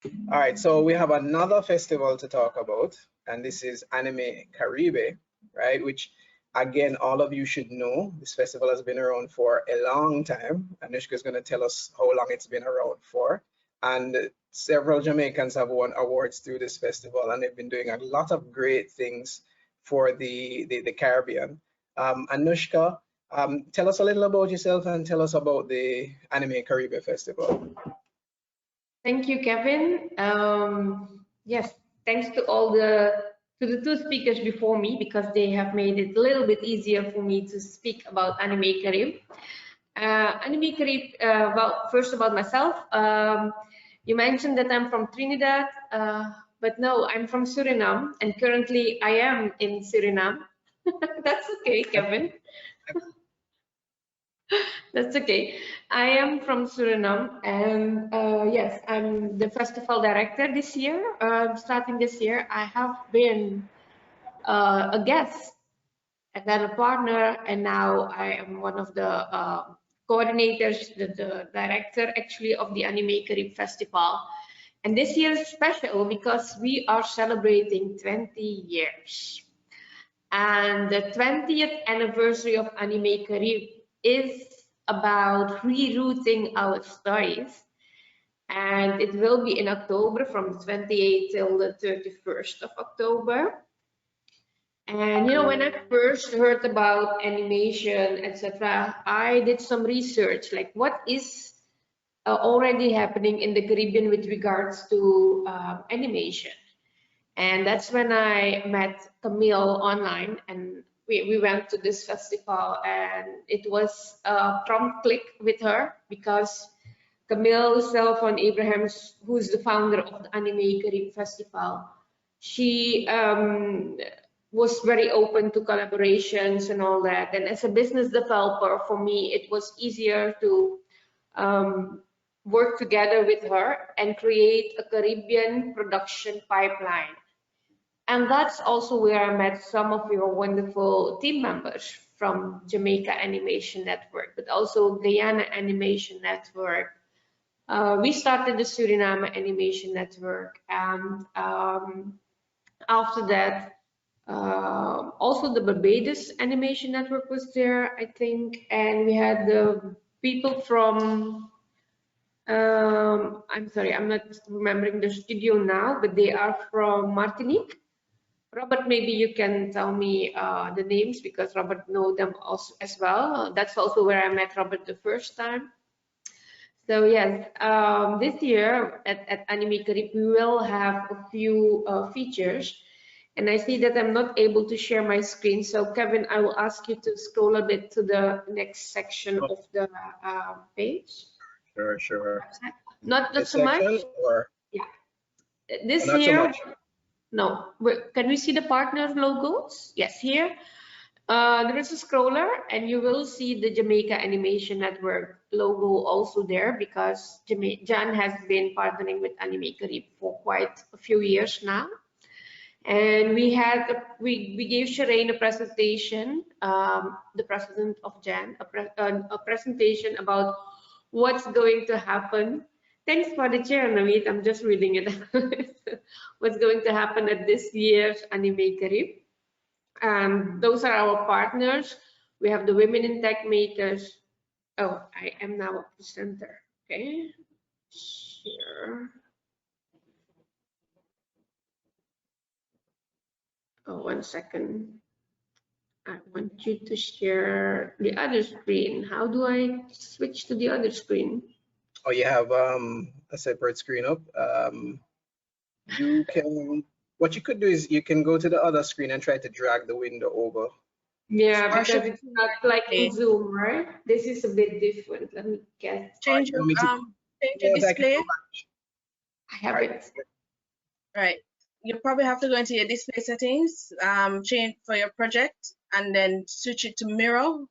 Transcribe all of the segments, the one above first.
All right, so we have another festival to talk about, and this is Animae Caribe, right? Which, again, all of you should know. This festival has been around for a long time. Anushka is going to tell us how long it's been around for. And several Jamaicans have won awards through this festival, and they've been doing a lot of great things for the Caribbean. Anushka, tell us a little about yourself and tell us about the Animae Caribe Festival. Thank you, Kevin. Yes, thanks to the two speakers before me because they have made it a little bit easier for me to speak about Animae Caribe. Animae Caribe, well, first about myself. You mentioned that I'm from Trinidad, but no, I'm from Suriname, and currently I am in Suriname. That's okay, Kevin. That's okay. I am from Suriname, and yes, I'm the festival director this year. Starting this year, I have been a guest and then a partner, and now I am one of the coordinators, the director actually of the Animae Caribe Festival. And this year is special because we are celebrating 20 years. And the 20th anniversary of Animae Caribe is about rerouting our stories. And it will be in October from the 28th till the 31st of October. And you know, when I first heard about animation, etc., I did some research, like what is already happening in the Caribbean with regards to animation. And that's when I met Camille online, and we went to this festival, and it was a prompt click with her because Camille Selfon Abraham, who's the founder of the Animae Caribe Festival, she was very open to collaborations and all that. And as a business developer, for me, it was easier to work together with her and create a Caribbean production pipeline. And that's also where I met some of your wonderful team members from Jamaica Animation Network, but also Guyana Animation Network. We started the Suriname Animation Network, and after that, also the Barbados Animation Network was there, I think, and we had the people from, I'm sorry, I'm not remembering the studio now, but they are from Martinique. Robert, maybe you can tell me the names because Robert know them also as well. That's also where I met Robert the first time. So yes, this year at Animae Caribe, we will have a few features. And I see that I'm not able to share my screen. So Kevin, I will ask you to scroll a bit to the next section of the page. Sure. Not so much. Or? Yeah. This year, no. Can we see the partner logos? Yes, here. There is a scroller, and you will see the Jamaica Animation Network logo also there because JANN has been partnering with Animae Caribe for quite a few years now. And we gave Shireen a presentation, the president of JANN, a presentation about what's going to happen. Thanks for the chair, Namit. I'm just reading it. What's going to happen at this year's Animae Caribe. Those are our partners. We have the Women in Tech Makers. Oh, I am now a presenter. Okay, share. Oh, 1 second. I want you to share the other screen. How do I switch to the other screen? Oh, you have a separate screen up. You can, what you could do is you can go to the other screen and try to drag the window over. Yeah, because it's not like in Zoom, right? This is a bit different. Let me get. Change your display. I have it. Right. You probably have to go into your display settings, change for your project, and then switch it to mirror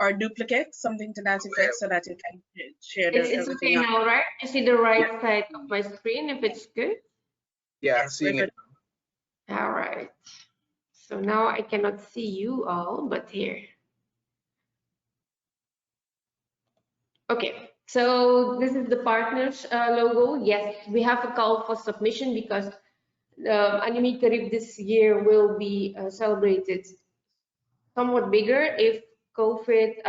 or duplicate, something to that effect, so that you can share the. It's okay now, right? You see the right side of my screen, if it's good? Yeah, seeing it. All right. So now I cannot see you all, but here. Okay. So this is the partners logo. Yes, we have a call for submission because the Animae Caribe this year will be celebrated somewhat bigger if COVID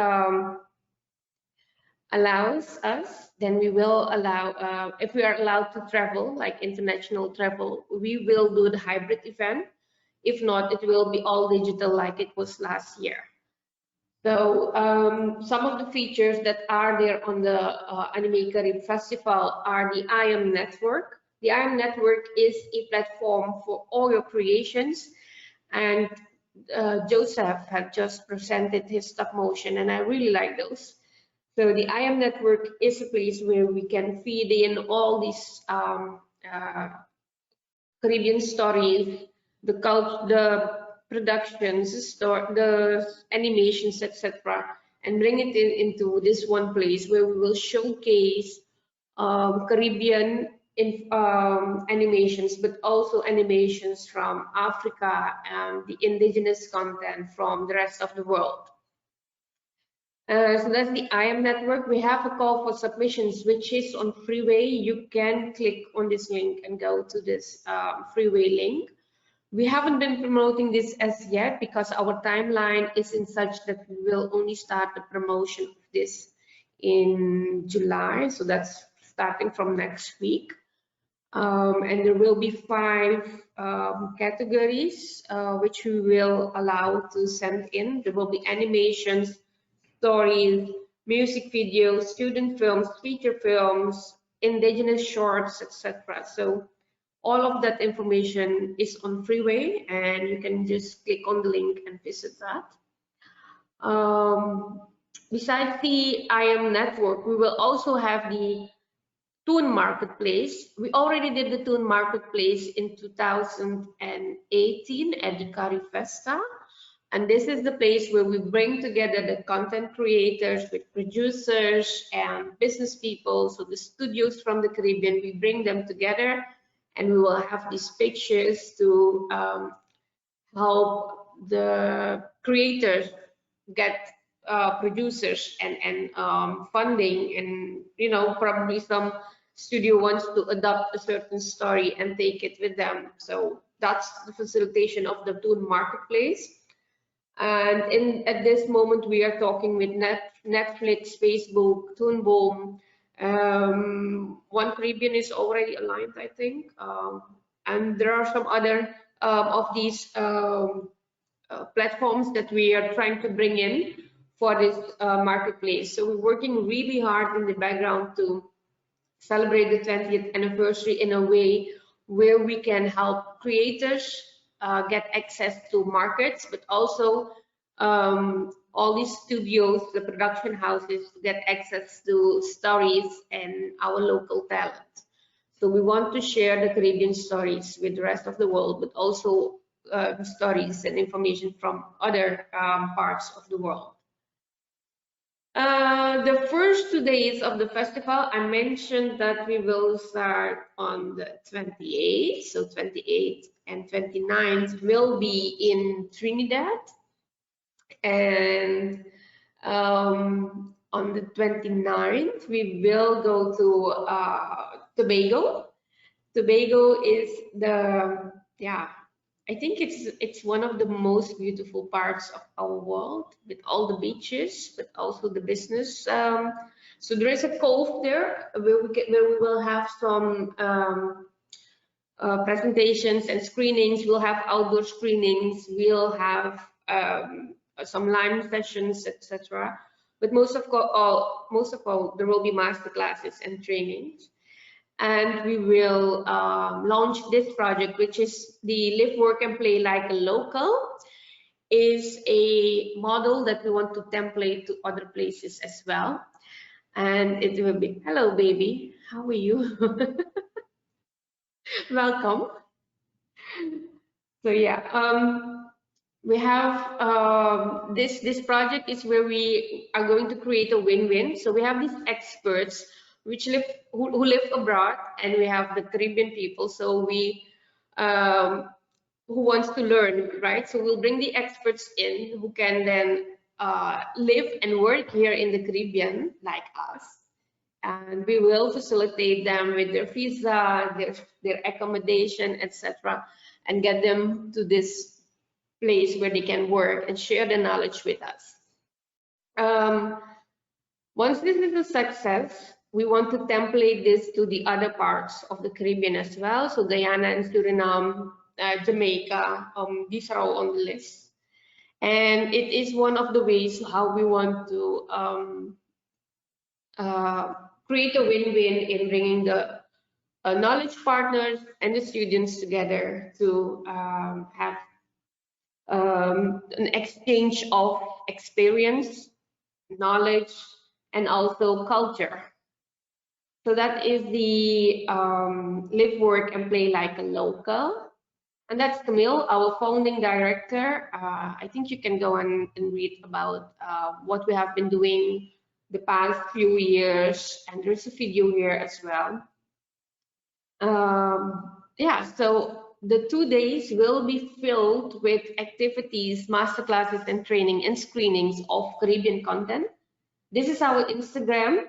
allows us, then we will allow, if we are allowed to travel, like international travel, we will do the hybrid event. If not, it will be all digital like it was last year. So some of the features that are there on the Animae Caribe Festival are the IM Network. The IM Network is a platform for all your creations, and Joseph had just presented his stop motion, and I really like those. So the IM Network is a place where we can feed in all these Caribbean stories, the productions, the animations, etc., and bring it into this one place where we will showcase Caribbean animations, but also animations from Africa and the indigenous content from the rest of the world. So that's the IM network. We have a call for submissions, which is on Freeway. You can click on this link and go to this Freeway link. We haven't been promoting this as yet because our timeline is in such that we will only start the promotion of this in July. So that's starting from next week. And there will be 5 categories which we will allow to send in. There will be animations, stories, music videos, student films, feature films, indigenous shorts, etc. So all of that information is on Freeway, and you can just click on the link and visit that. Besides the IM network, we will also have the Toon Marketplace. We already did the Toon Marketplace in 2018 at the Cari Festa. And this is the place where we bring together the content creators with producers and business people. So the studios from the Caribbean, we bring them together, and we will have these pictures to help the creators get producers and funding, and probably some studio wants to adopt a certain story and take it with them. So that's the facilitation of the Toon Marketplace. And at this moment, we are talking with Netflix, Facebook, Toon Boom. One Caribbean is already aligned, I think. And there are some other of these platforms that we are trying to bring in for this marketplace. So we're working really hard in the background to celebrate the 20th anniversary in a way where we can help creators get access to markets, but also all these studios, the production houses, get access to stories and our local talent. So we want to share the Caribbean stories with the rest of the world, but also stories and information from other parts of the world. The first 2 days of the festival, I mentioned that we will start on the 28th. So 28th and 29th will be in Trinidad. And on the 29th, we will go to Tobago. Tobago is the, I think it's one of the most beautiful parts of our world, with all the beaches, but also the business. So there is a cove there where we will have some presentations and screenings. We'll have outdoor screenings. We'll have some live sessions, etc. But most of all, there will be master classes and trainings. And we will launch this project, which is the Live, Work, and Play Like a Local. Is a model that we want to template to other places as well. And it will be, hello baby, how are you? Welcome. So we have this project is where we are going to create a win-win. So we have these experts who live abroad, and we have the Caribbean people. So we who wants to learn, right? So we'll bring the experts in who can then live and work here in the Caribbean like us. and we will facilitate them with their visa, their accommodation, etc., and get them to this place where they can work and share the knowledge with us. Once this is a success, we want to template this to the other parts of the Caribbean as well. So Guyana and Suriname, Jamaica, these are all on the list. And it is one of the ways how we want to create a win-win in bringing the knowledge partners and the students together to have an exchange of experience, knowledge, and also culture. So that is the live, work, and play like a local. And that's Camille, our founding director. I think you can go and read about what we have been doing the past few years, and there's a video here as well. Yeah, so the 2 days will be filled with activities, masterclasses, and training and screenings of Caribbean content. This is our Instagram.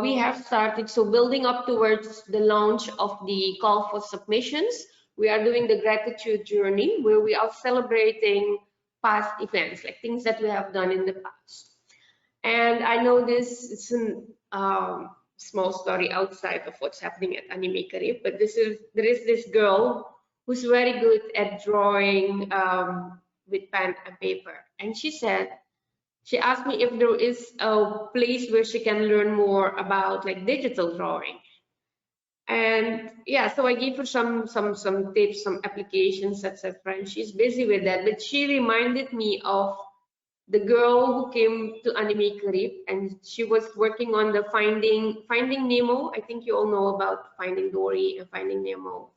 We have started, so building up towards the launch of the call for submissions, we are doing the gratitude journey where we are celebrating past events, like things that we have done in the past. And I know this is a small story outside of what's happening at Animae Caribe, but there is this girl who's very good at drawing with pen and paper. And she asked me if there is a place where she can learn more about like digital drawing. And yeah, so I gave her some tips, some applications, etc. And she's busy with that. But she reminded me of the girl who came to Animae Caribe, and she was working on the Finding Nemo. I think you all know about Finding Dory and Finding Nemo.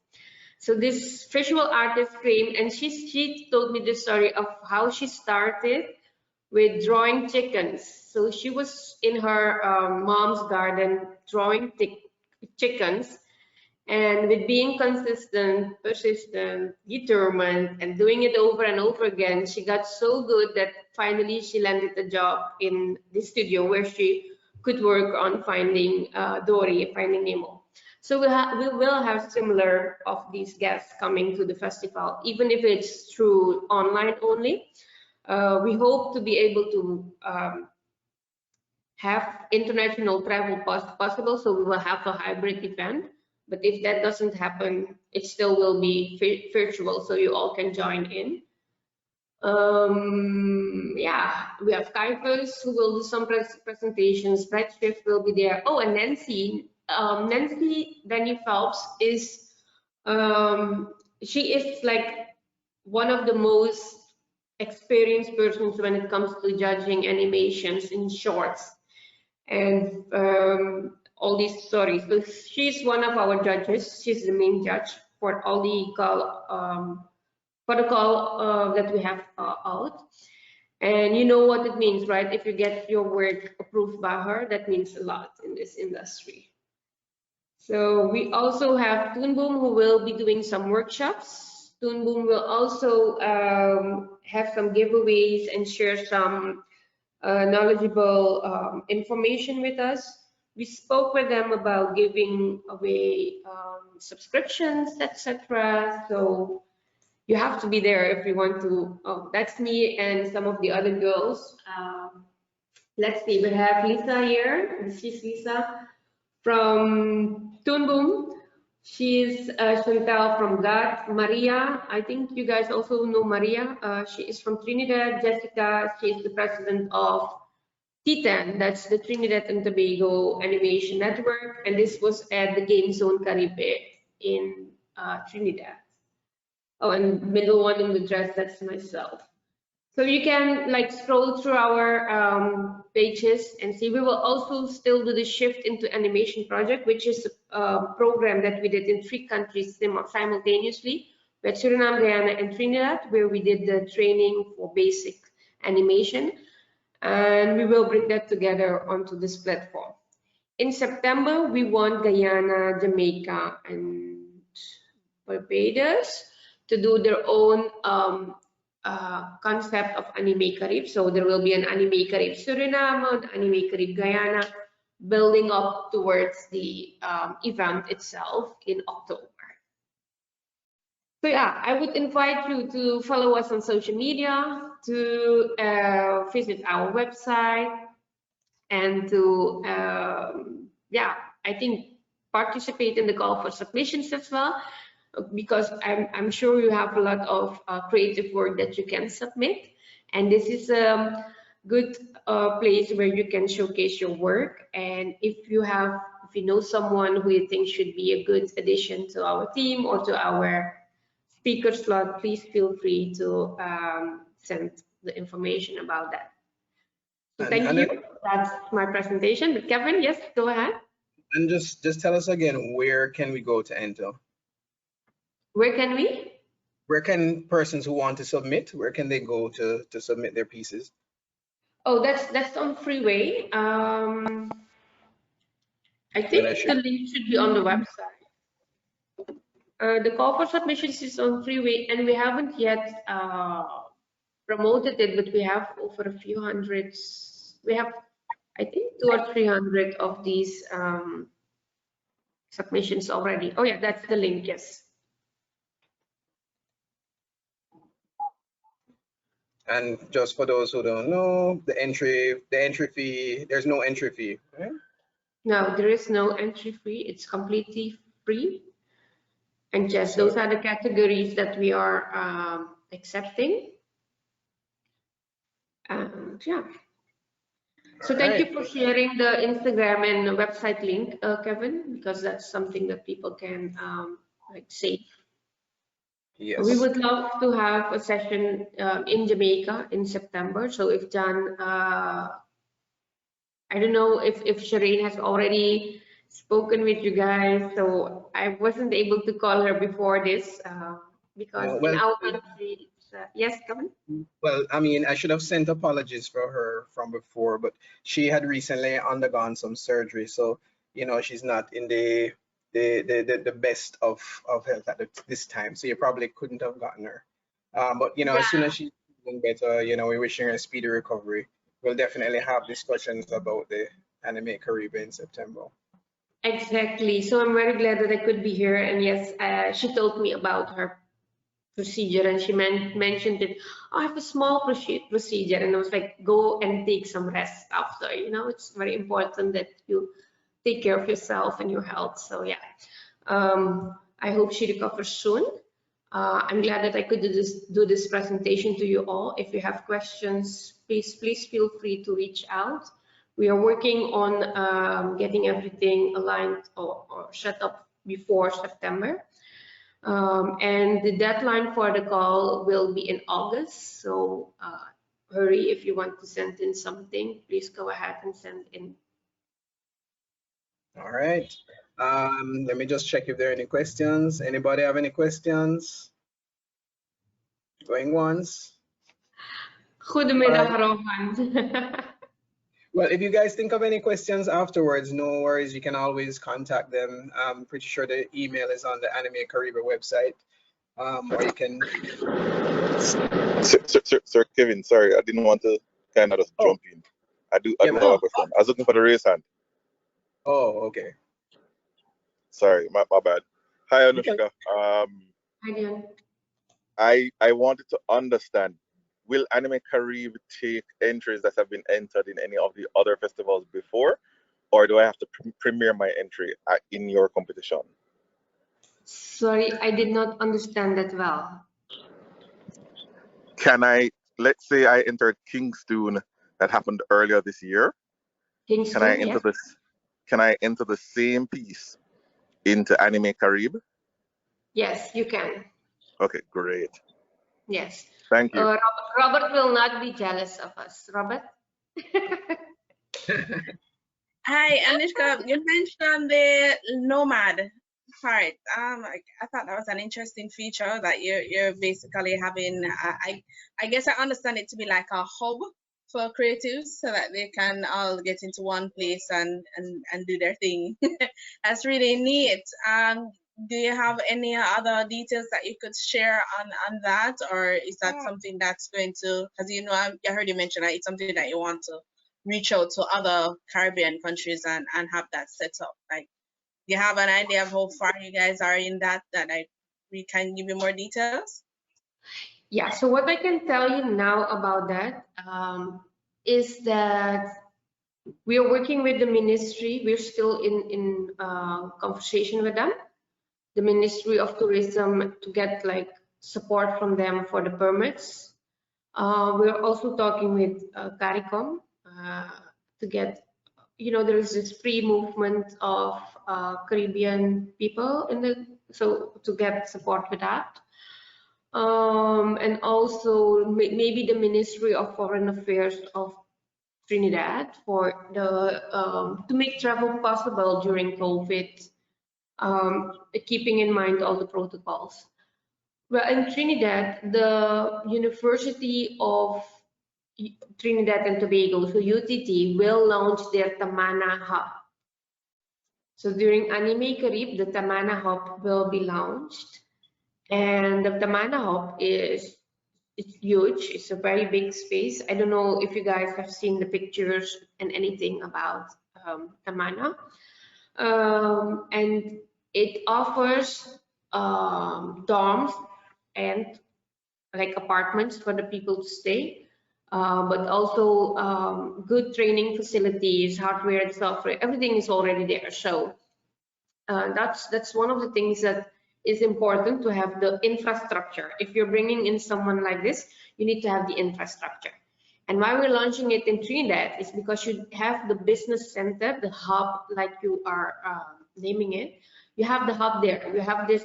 So this visual artist came, and she told me the story of how she started with drawing chickens. So she was in her mom's garden drawing chickens, and with being consistent, persistent, determined, and doing it over and over again, she got so good that finally she landed a job in the studio where she could work on Finding Dory, Finding Nemo. So we will have similar of these guests coming to the festival, even if it's through online only. We hope to be able to have international travel possible, so we will have a hybrid event. But if that doesn't happen, it still will be virtual, so you all can join in. Yeah, we have Kaifers who will do some presentations. Redshift will be there. Oh, and Nancy Danny Phelps is, she is like one of the most experienced persons when it comes to judging animations in shorts and all these stories. So she's one of our judges. She's the main judge for all the protocol that we have out. And you know what it means, right? If you get your work approved by her, that means a lot in this industry. So we also have Toon Boom, who will be doing some workshops. Toon Boom will also have some giveaways and share some knowledgeable information with us. We spoke with them about giving away subscriptions, etc. So you have to be there if you want to. Oh, that's me and some of the other girls. Let's see, we have Lisa here. This is Lisa from Toon Boom. She's Chantal from GAT. Maria, I think you guys also know Maria. She is from Trinidad. Jessica, she is the president of T10, that's the Trinidad and Tobago Animation Network, and this was at the Game Zone Caribe in Trinidad. Oh, and middle one in the dress, that's myself. So you can like scroll through our pages and see. We will also still do the Shift into Animation project, which is a program that we did in 3 countries simultaneously, with Suriname, Guyana, and Trinidad, where we did the training for basic animation. And we will bring that together onto this platform. In September, we want Guyana, Jamaica, and Barbados to do their own concept of Animae Caribe. So there will be an Animae Caribe Suriname, an Animae Caribe Guyana, building up towards the event itself in October. So yeah, I would invite you to follow us on social media, to visit our website, and to yeah, I think participate in the call for submissions as well, because I'm sure you have a lot of creative work that you can submit, and this is a good place where you can showcase your work. And if you know someone who you think should be a good addition to our team or to our speaker slot, please feel free to send the information about that. So thank And you. then, That's my presentation. But Kevin, yes, go ahead. and just tell us again, where can we go to enter? Where can we? Where can persons who want to submit, where can they go to submit their pieces? Oh, that's on Freeway. I And I think the should, link should be on the website. The call for submissions is on Freeway, and we haven't yet promoted it, but we have over a few hundreds. We have, I think, 200 or 300 of these submissions already. Oh yeah, that's the link. Yes. and just for those who don't know, the entry fee, there's no entry fee, right? No, there is no entry fee. It's completely free. And just So, those are the categories that we are accepting. And yeah. So thank you right. for sharing the Instagram and the website link, Kevin, because that's something that people can like save. We Yes. would love to have a session in Jamaica in September. So if JANN, I don't know if Shireen has already spoken with you guys. So I wasn't able to call her before this because in Well, our country, yes, Kevin. well, I mean, I should have sent apologies for her from before, but she had recently undergone some surgery, so she's not in the best of health at this time. So you probably couldn't have gotten her. But Yeah. as soon as she's feeling better, we're wishing her a speedy recovery. We'll definitely have discussions about the Animae Caribe in September. Exactly. So I'm very glad that I could be here. And yes, she told me about her procedure, and she mentioned it. Oh, I have a small procedure, and I was like, go and take some rest after. It's very important that you take care of yourself and your health. So yeah, I hope she recovers soon. I'm glad that I could do this presentation to you all. If you have questions, please feel free to reach out. We are working on getting everything aligned or set up before September. And the deadline for the call will be in August. So hurry if you want to send in something. Please go ahead and send in. All right. Let me just check if there are any questions. Anybody have any questions? Going once? Goedemiddag, Right. Rohan. Well, if you guys think of any questions afterwards, no worries. You can always contact them. I'm pretty sure the email is on the Animae Caribe website. Or you can. Sir Kevin, sorry, I didn't want to kind of just Oh, jump in. I do yeah. have a question. I was looking for the raise hand. Oh, okay. Sorry, my bad. Hi, You can. Anushka. Hi, Dion. I wanted to understand, will Animae Caribe take entries that have been entered in any of the other festivals before, or do I have to premiere my entry in your competition? Sorry, I did not understand that well. Can I, let's say I entered Kingston that happened earlier this year. Kingston, Can I enter yes? this? Can I enter the same piece into Animae Caribe? Yes, you can. Okay, great. Yes. Thank you. Robert will not be jealous of us. Robert? Hi, Anushka. You mentioned the nomad part. I thought that was an interesting feature that you're basically having. I guess I understand it to be like a hub for creatives so that they can all get into one place and do their thing. That's really neat. Do you have any other details that you could share on that, or is that something that's going to? Because I heard you mention that it's something that you want to reach out to other Caribbean countries and have that set up? Like, do you have an idea of how far you guys are in that we can give you more details? Yeah, so what I can tell you now about that is that we are working with the ministry. We're still in conversation with them, the Ministry of Tourism, to get like support from them for the permits. We're also talking with CARICOM to get, there is this free movement of Caribbean people so to get support with that. And also maybe the Ministry of Foreign Affairs of Trinidad for the to make travel possible during COVID, keeping in mind all the protocols. Well, in Trinidad, the University of Trinidad and Tobago, so UTT, will launch their Tamana Hub. So during Animae Caribe, the Tamana Hub will be launched. And the Tamana Hub it's huge. It's a very big space. I don't know if you guys have seen the pictures and anything about Tamana. And it offers dorms and like apartments for the people to stay, but also good training facilities, hardware and software. Everything is already there. So that's one of the things that is important, to have the infrastructure. If you're bringing in someone like this, you need to have the infrastructure. And why we're launching it in Trinidad is because you have the business center, the hub, like you are naming it. You have the hub there. You have this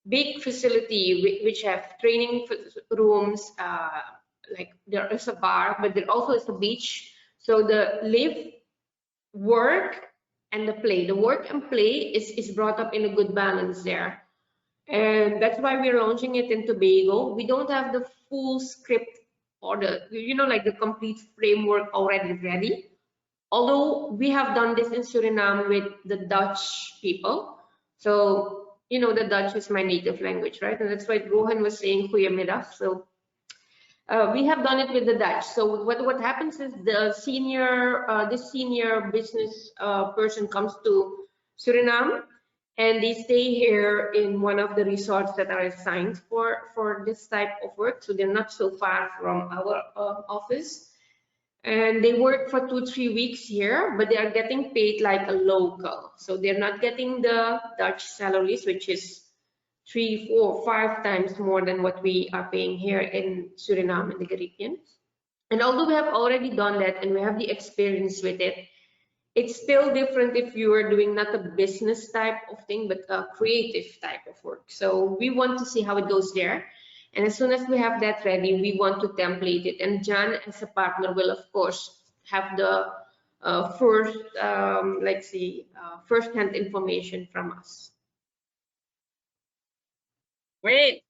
big facility which have training rooms, like there is a bar, but there also is a beach. So the live, work, and the play, the work and play is brought up in a good balance there. And that's why we're launching it in Tobago. We don't have the full script or like the complete framework already ready. Although we have done this in Suriname with the Dutch people. So, the Dutch is my native language, right? And that's why Rohan was saying goedemiddag. So we have done it with the Dutch. So what happens is this senior business person comes to Suriname, and they stay here in one of the resorts that are assigned for this type of work. So they're not so far from our office. And they work for 2-3 weeks here, but they are getting paid like a local. So they're not getting the Dutch salaries, which is 3, 4, 5 times more than what we are paying here in Suriname in the Caribbean. And although we have already done that and we have the experience with it, it's still different if you are doing not a business type of thing, but a creative type of work. So we want to see how it goes there. And as soon as we have that ready, we want to template it. And JANN as a partner will, of course, have the first-hand information from us. Great.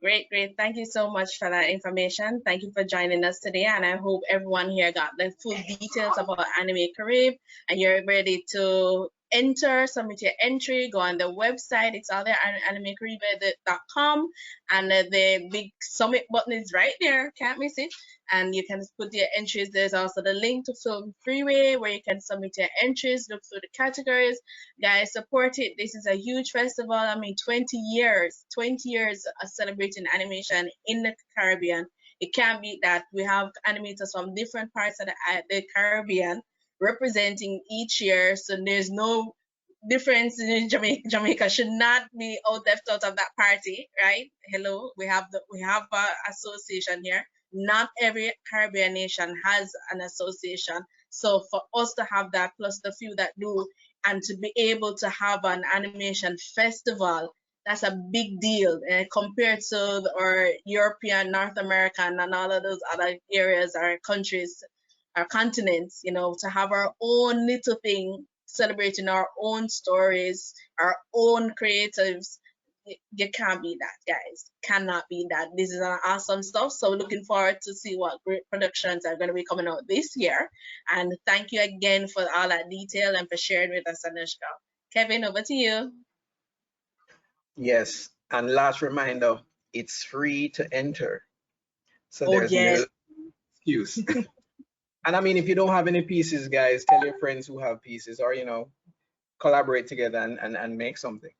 Thank you so much for that information. Thank you for joining us today. And I hope everyone here got the full details about Animae Caribe and you're ready to submit your entry, go on the website. It's all there, animaecaribe.com. And the big submit button is right there. Can't miss it. And you can put your entries. There's also the link to Film Freeway where you can submit your entries, look through the categories. Guys, support it. This is a huge festival. I mean, 20 years of celebrating animation in the Caribbean. It can't be that. We have animators from different parts of the Caribbean representing each year. So there's no difference in Jamaica. Jamaica should not be left out of that party, right? Hello, we have an association here. Not every Caribbean nation has an association. So for us to have that, plus the few that do, and to be able to have an animation festival, that's a big deal compared to our European, North American, and all of those other areas or countries, our continents, to have our own little thing, celebrating our own stories, our own creatives. You can't beat that, guys. Cannot beat that. This is an awesome stuff. So looking forward to see what great productions are going to be coming out this year. And thank you again for all that detail and for sharing with us, Anushka. Kevin, over to you. Yes, and last reminder, it's free to enter. So there's no excuse. And I mean, if you don't have any pieces, guys, tell your friends who have pieces, or collaborate together and make something.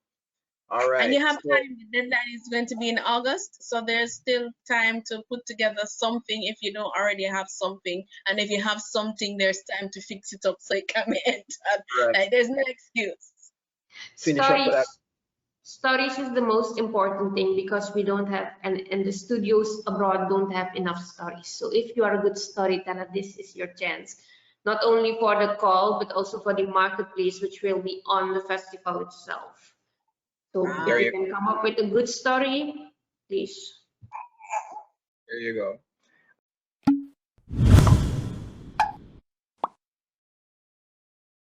All And right. you have So time. The deadline is going to be in August, so there's still time to put together something if you don't already have something. And if you have something, there's time to fix it up so it can be entered. right, Like there's no excuse. finish up with that. Stories is the most important thing because we don't have, and the studios abroad don't have enough stories. So if you are a good storyteller, this is your chance. Not only for the call, but also for the marketplace, which will be on the festival itself. So There if Ah, you you can come up with a good story, please. there you go.